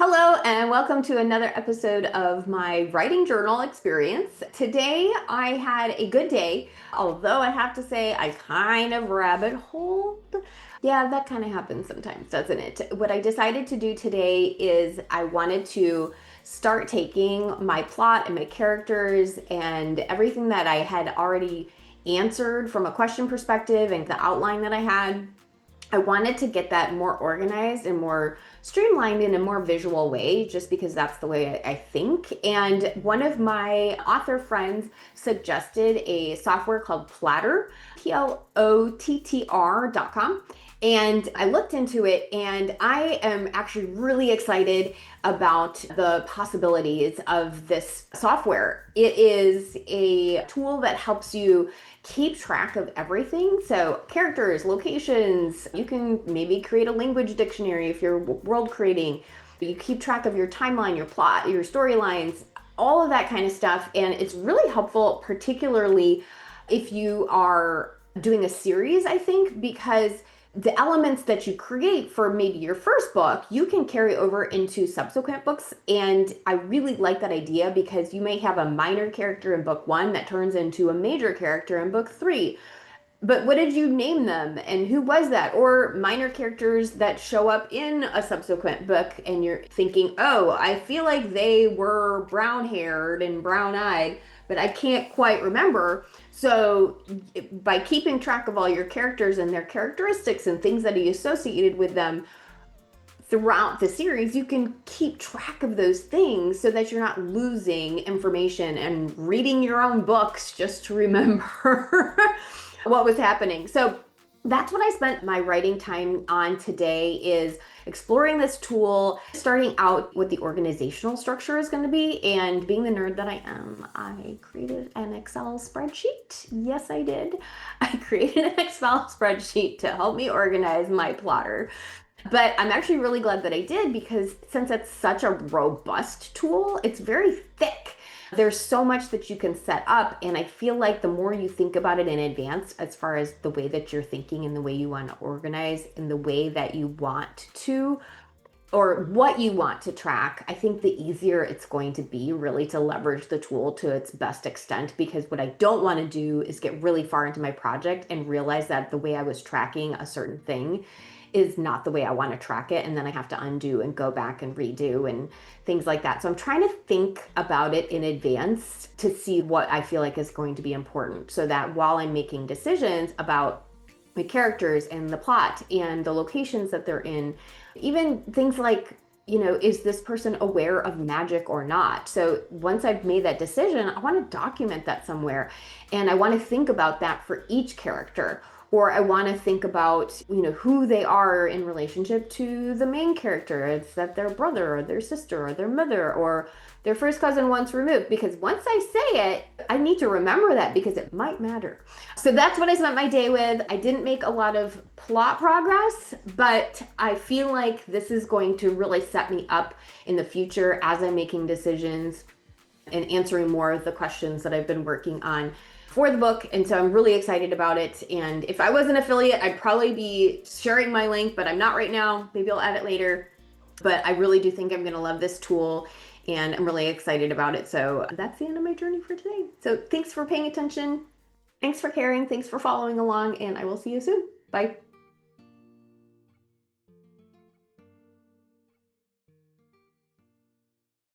Hello, and welcome to another episode of my writing journal experience. Today I had a good day, although I have to say I kind of rabbit holed. Yeah, that kind of happens sometimes, doesn't it? What I decided to do today is I wanted to start taking my plot and my characters and everything that I had already answered from a question perspective and the outline that I had. I wanted to get that more organized and more streamlined in a more visual way, just because that's the way I think. And one of my author friends suggested a software called Platter, Plottr.com. And I looked into it, and I am actually really excited about the possibilities of this software. It is a tool that helps you keep track of everything. So, characters, locations, you can maybe create a language dictionary if you're world creating. You keep track of your timeline, your plot, your storylines, all of that kind of stuff. And it's really helpful, particularly if you are doing a series, I think, because the elements that you create for maybe your first book, you can carry over into subsequent books. And I really like that idea because you may have a minor character in book one that turns into a major character in book three. But what did you name them and who was that? Or minor characters that show up in a subsequent book and you're thinking, oh, I feel like they were brown haired and brown eyed, but I can't quite remember. So by keeping track of all your characters and their characteristics and things that are associated with them throughout the series, you can keep track of those things so that you're not losing information and reading your own books just to remember what was happening. So that's what I spent my writing time on today, is exploring this tool, starting out what the organizational structure is going to be. And being the nerd that I am, I created an Excel spreadsheet. Yes, I did. I created an Excel spreadsheet to help me organize my plotter. But I'm actually really glad that I did, because since it's such a robust tool, it's very thick. There's so much that you can set up, and I feel like the more you think about it in advance, as far as the way that you're thinking and the way you want to organize and the way that you want to, or what you want to track, I think the easier it's going to be really to leverage the tool to its best extent. Because what I don't want to do is get really far into my project and realize that the way I was tracking a certain thing is not the way I want to track it. And then I have to undo and go back and redo and things like that. So I'm trying to think about it in advance to see what I feel like is going to be important, so that while I'm making decisions about the characters and the plot and the locations that they're in, even things like, is this person aware of magic or not? So once I've made that decision, I want to document that somewhere. And I want to think about that for each character. Or I want to think about, who they are in relationship to the main character. It's that their brother or their sister or their mother or their first cousin once removed. Because once I say it, I need to remember that, because it might matter. So that's what I spent my day with. I didn't make a lot of plot progress, but I feel like this is going to really set me up in the future as I'm making decisions and answering more of the questions that I've been working on for the book. And so I'm really excited about it. And if I was an affiliate, I'd probably be sharing my link, but I'm not right now. Maybe I'll add it later. But I really do think I'm going to love this tool, and I'm really excited about it. So that's the end of my journey for today. So thanks for paying attention. Thanks for caring. Thanks for following along, and I will see you soon. Bye.